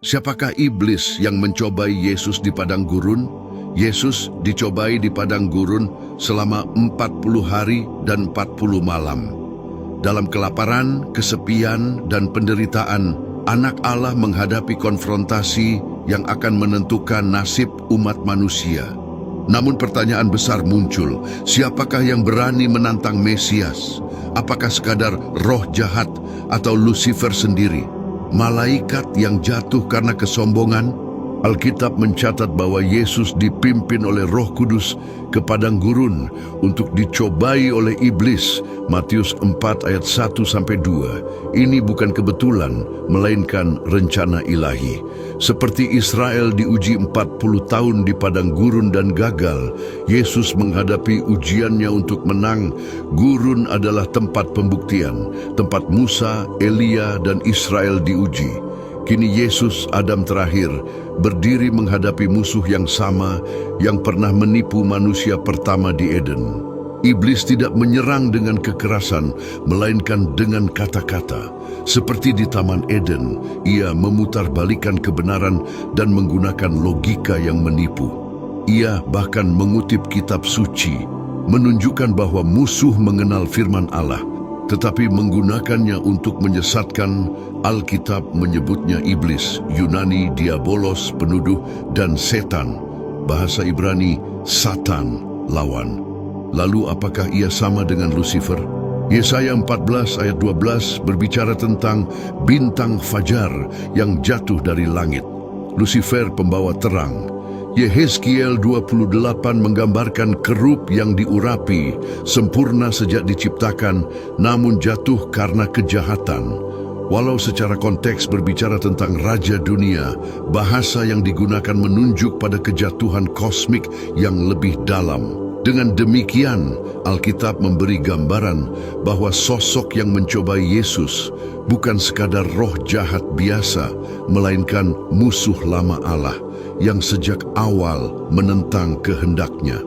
Siapakah iblis yang mencobai Yesus di padang gurun? Yesus dicobai di padang gurun selama 40 hari dan 40 malam. Dalam kelaparan, kesepian, dan penderitaan, Anak Allah menghadapi konfrontasi yang akan menentukan nasib umat manusia. Namun pertanyaan besar muncul, siapakah yang berani menantang Mesias? Apakah sekadar roh jahat atau Lucifer sendiri? Malaikat yang jatuh karena kesombongan? Alkitab mencatat bahwa Yesus dipimpin oleh Roh Kudus ke padang gurun untuk dicobai oleh iblis. Matius 4 ayat 1-2. Ini bukan kebetulan, melainkan rencana ilahi. Seperti Israel diuji 40 tahun di padang gurun dan gagal, Yesus menghadapi ujiannya untuk menang. Gurun adalah tempat pembuktian, tempat Musa, Elia, dan Israel diuji. Kini Yesus, Adam terakhir, berdiri menghadapi musuh yang sama yang pernah menipu manusia pertama di Eden. Iblis tidak menyerang dengan kekerasan, melainkan dengan kata-kata. Seperti di Taman Eden, ia memutarbalikkan kebenaran dan menggunakan logika yang menipu. Ia bahkan mengutip kitab suci, menunjukkan bahwa musuh mengenal firman Allah, tetapi menggunakannya untuk menyesatkan. Alkitab menyebutnya iblis, Yunani diabolos, penuduh, dan setan. Bahasa Ibrani, Satan, lawan. Lalu apakah ia sama dengan Lucifer? Yesaya 14 ayat 12 berbicara tentang bintang fajar yang jatuh dari langit. Lucifer pembawa terang. Yehezkiel 28 menggambarkan kerup yang diurapi, sempurna sejak diciptakan, namun jatuh karena kejahatan. Walau secara konteks berbicara tentang raja dunia, bahasa yang digunakan menunjuk pada kejatuhan kosmik yang lebih dalam. Dengan demikian, Alkitab memberi gambaran bahwa sosok yang mencobai Yesus bukan sekadar roh jahat biasa, melainkan musuh lama Allah yang sejak awal menentang kehendaknya.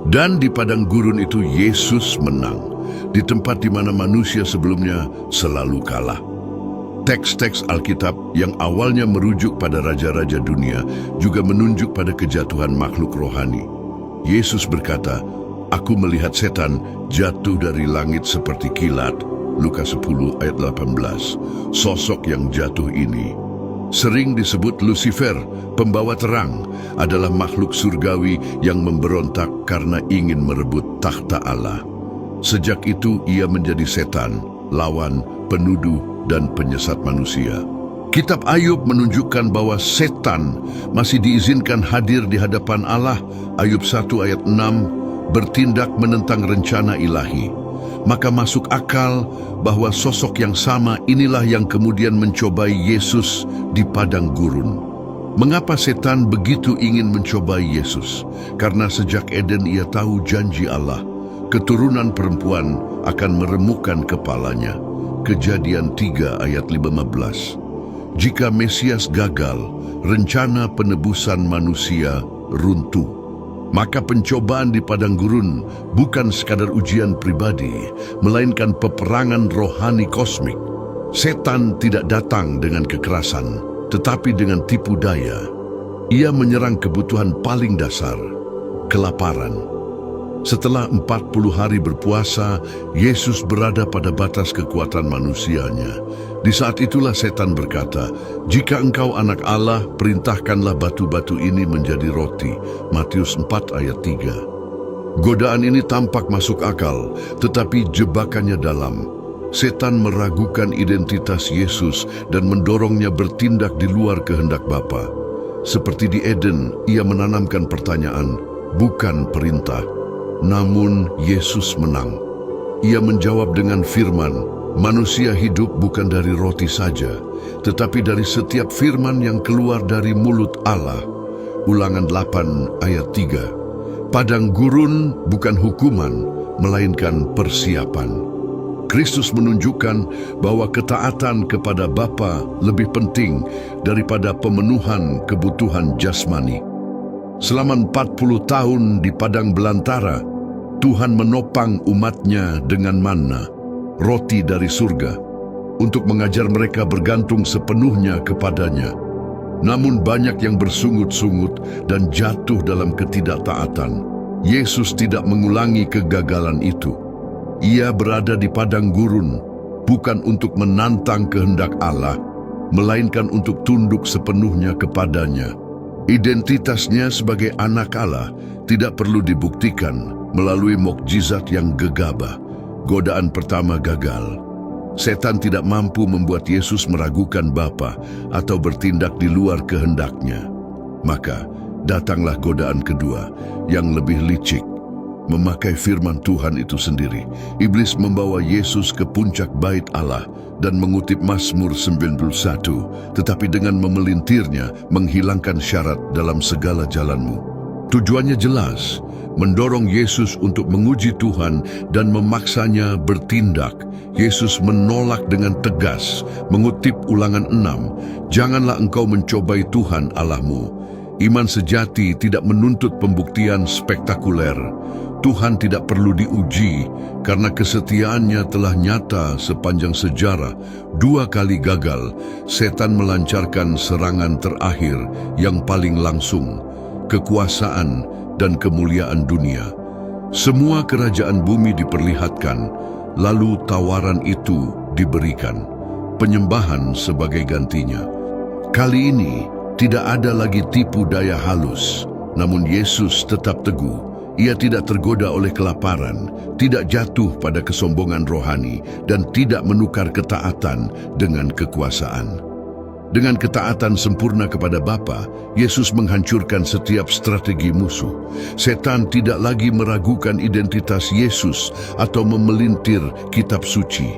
Dan di padang gurun itu Yesus menang, di tempat di mana manusia sebelumnya selalu kalah. Teks-teks Alkitab yang awalnya merujuk pada raja-raja dunia juga menunjuk pada kejatuhan makhluk rohani. Yesus berkata, "Aku melihat setan jatuh dari langit seperti kilat." Lukas 10 ayat 18. Sosok yang jatuh ini sering disebut Lucifer, pembawa terang, adalah makhluk surgawi yang memberontak karena ingin merebut takhta Allah. Sejak itu ia menjadi setan, lawan, penuduh, dan penyesat manusia. Kitab Ayub menunjukkan bahwa setan masih diizinkan hadir di hadapan Allah. Ayub 1 ayat 6 bertindak menentang rencana ilahi. Maka masuk akal bahwa sosok yang sama inilah yang kemudian mencobai Yesus di padang gurun. Mengapa setan begitu ingin mencobai Yesus? Karena sejak Eden ia tahu janji Allah, keturunan perempuan akan meremukkan kepalanya. Kejadian 3 ayat 15. Jika Mesias gagal, rencana penebusan manusia runtuh. Maka pencobaan di padang gurun bukan sekadar ujian pribadi, melainkan peperangan rohani kosmik. Setan tidak datang dengan kekerasan, tetapi dengan tipu daya. Ia menyerang kebutuhan paling dasar, kelaparan. Setelah 40 hari berpuasa, Yesus berada pada batas kekuatan manusianya. Di saat itulah setan berkata, "Jika engkau anak Allah, perintahkanlah batu-batu ini menjadi roti." Matius 4 ayat 3. Godaan ini tampak masuk akal, tetapi jebakannya dalam. Setan meragukan identitas Yesus dan mendorongnya bertindak di luar kehendak Bapa. Seperti di Eden, ia menanamkan pertanyaan, bukan perintah. Namun Yesus menang. Ia menjawab dengan firman, "Manusia hidup bukan dari roti saja, tetapi dari setiap firman yang keluar dari mulut Allah." Ulangan 8 ayat 3. Padang gurun bukan hukuman, melainkan persiapan. Kristus menunjukkan bahwa ketaatan kepada Bapa lebih penting daripada pemenuhan kebutuhan jasmani. Selama 40 tahun di padang belantara, Tuhan menopang umatnya dengan manna, roti dari surga, untuk mengajar mereka bergantung sepenuhnya kepadanya. Namun banyak yang bersungut-sungut dan jatuh dalam ketidaktaatan. Yesus tidak mengulangi kegagalan itu. Ia berada di padang gurun, bukan untuk menantang kehendak Allah, melainkan untuk tunduk sepenuhnya kepadanya. Identitasnya sebagai anak Allah tidak perlu dibuktikan melalui mukjizat yang gegabah. Godaan pertama gagal. Setan tidak mampu membuat Yesus meragukan Bapa atau bertindak di luar kehendaknya. Maka datanglah godaan kedua yang lebih licik. Memakai firman Tuhan itu sendiri, iblis membawa Yesus ke puncak bait Allah dan mengutip Mazmur 91, tetapi dengan memelintirnya menghilangkan syarat dalam segala jalanmu. Tujuannya jelas, mendorong Yesus untuk menguji Tuhan dan memaksanya bertindak. Yesus menolak dengan tegas, mengutip Ulangan 6, "Janganlah engkau mencobai Tuhan Allahmu." Iman sejati tidak menuntut pembuktian spektakuler. Tuhan tidak perlu diuji karena kesetiaannya telah nyata sepanjang sejarah. 2 kali gagal, setan melancarkan serangan terakhir yang paling langsung, kekuasaan dan kemuliaan dunia. Semua kerajaan bumi diperlihatkan, lalu tawaran itu diberikan, penyembahan sebagai gantinya. Kali ini tidak ada lagi tipu daya halus, namun Yesus tetap teguh. Ia tidak tergoda oleh kelaparan, tidak jatuh pada kesombongan rohani, dan tidak menukar ketaatan dengan kekuasaan. Dengan ketaatan sempurna kepada Bapa, Yesus menghancurkan setiap strategi musuh. Setan tidak lagi meragukan identitas Yesus atau memelintir kitab suci.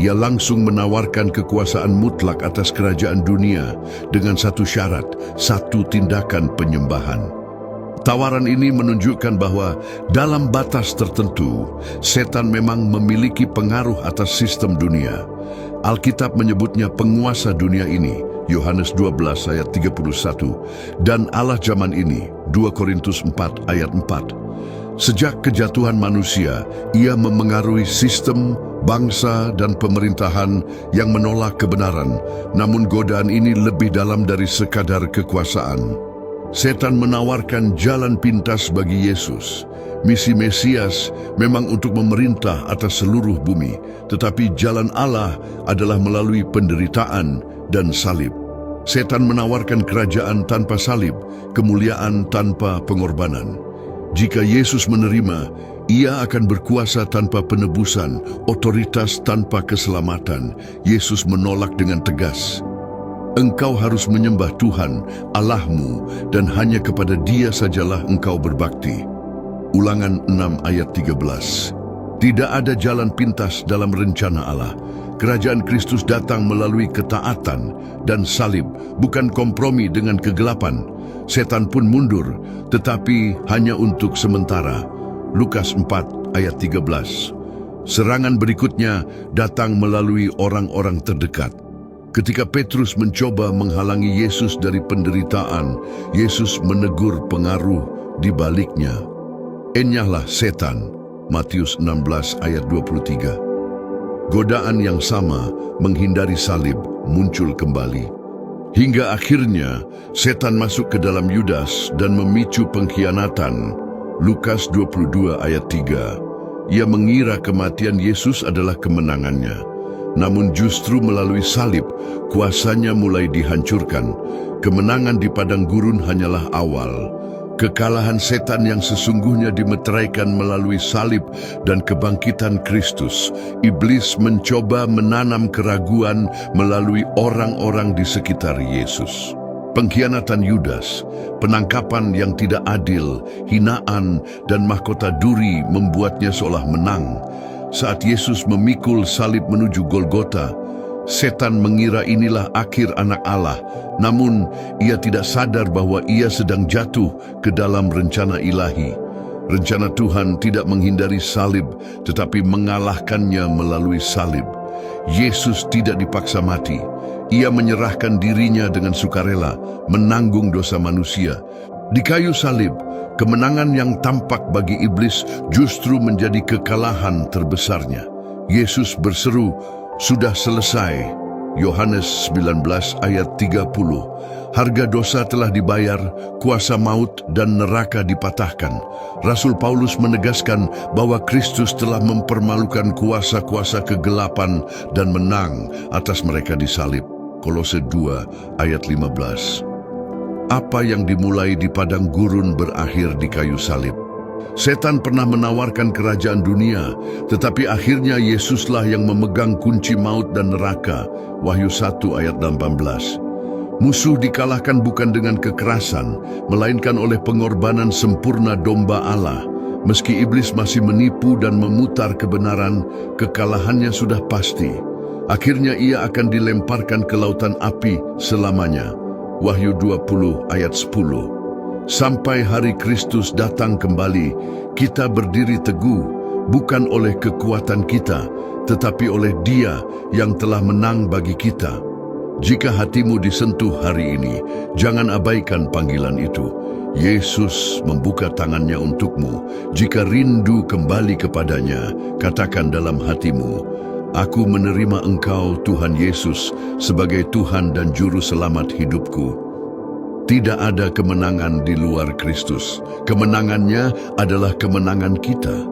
Ia langsung menawarkan kekuasaan mutlak atas kerajaan dunia dengan satu syarat, satu tindakan penyembahan. Tawaran ini menunjukkan bahwa dalam batas tertentu, setan memang memiliki pengaruh atas sistem dunia. Alkitab menyebutnya penguasa dunia ini, Yohanes 12 ayat 31, dan Allah zaman ini, 2 Korintus 4 ayat 4. Sejak kejatuhan manusia, ia memengaruhi sistem, bangsa, dan pemerintahan yang menolak kebenaran. Namun godaan ini lebih dalam dari sekadar kekuasaan. Setan menawarkan jalan pintas bagi Yesus. Misi Mesias memang untuk memerintah atas seluruh bumi, tetapi jalan Allah adalah melalui penderitaan dan salib. Setan menawarkan kerajaan tanpa salib, kemuliaan tanpa pengorbanan. Jika Yesus menerima, ia akan berkuasa tanpa penebusan, otoritas tanpa keselamatan. Yesus menolak dengan tegas. Engkau harus menyembah Tuhan, Allahmu, dan hanya kepada Dia sajalah engkau berbakti. Ulangan 6 ayat 13. Tidak ada jalan pintas dalam rencana Allah. Kerajaan Kristus datang melalui ketaatan dan salib, bukan kompromi dengan kegelapan. Setan pun mundur, tetapi hanya untuk sementara. Lukas 4 ayat 13. Serangan berikutnya datang melalui orang-orang terdekat. Ketika Petrus mencoba menghalangi Yesus dari penderitaan, Yesus menegur pengaruh di baliknya. Enyahlah setan, Matius 16 ayat 23. Godaan yang sama menghindari salib muncul kembali. Hingga akhirnya setan masuk ke dalam Yudas dan memicu pengkhianatan. Lukas 22 ayat 3. Ia mengira kematian Yesus adalah kemenangannya. Namun justru melalui salib, kuasanya mulai dihancurkan. Kemenangan di padang gurun hanyalah awal. Kekalahan setan yang sesungguhnya dimeteraikan melalui salib dan kebangkitan Kristus. Iblis mencoba menanam keraguan melalui orang-orang di sekitar Yesus. Pengkhianatan Yudas, penangkapan yang tidak adil, hinaan, dan mahkota duri membuatnya seolah menang. Saat Yesus memikul salib menuju Golgota, setan mengira inilah akhir anak Allah. Namun, ia tidak sadar bahwa ia sedang jatuh ke dalam rencana ilahi. Rencana Tuhan tidak menghindari salib, tetapi mengalahkannya melalui salib. Yesus tidak dipaksa mati. Ia menyerahkan dirinya dengan sukarela, menanggung dosa manusia. Di kayu salib, kemenangan yang tampak bagi iblis justru menjadi kekalahan terbesarnya. Yesus berseru, "Sudah selesai." Yohanes 19 ayat 30. Harga dosa telah dibayar, kuasa maut dan neraka dipatahkan. Rasul Paulus menegaskan bahwa Kristus telah mempermalukan kuasa-kuasa kegelapan dan menang atas mereka di salib. Kolose 2 ayat 15. Apa yang dimulai di padang gurun berakhir di kayu salib. Setan pernah menawarkan kerajaan dunia, tetapi akhirnya Yesuslah yang memegang kunci maut dan neraka. Wahyu 1 ayat 18. Musuh dikalahkan bukan dengan kekerasan, melainkan oleh pengorbanan sempurna domba Allah. Meski iblis masih menipu dan memutar kebenaran, kekalahannya sudah pasti. Akhirnya ia akan dilemparkan ke lautan api selamanya. Wahyu 20 ayat 10. Sampai hari Kristus datang kembali, kita berdiri teguh, bukan oleh kekuatan kita, tetapi oleh Dia yang telah menang bagi kita. Jika hatimu disentuh hari ini, jangan abaikan panggilan itu. Yesus membuka tangannya untukmu. Jika rindu kembali kepadanya, katakan dalam hatimu, "Aku menerima Engkau, Tuhan Yesus, sebagai Tuhan dan Juru Selamat hidupku." Tidak ada kemenangan di luar Kristus. Kemenangannya adalah kemenangan kita.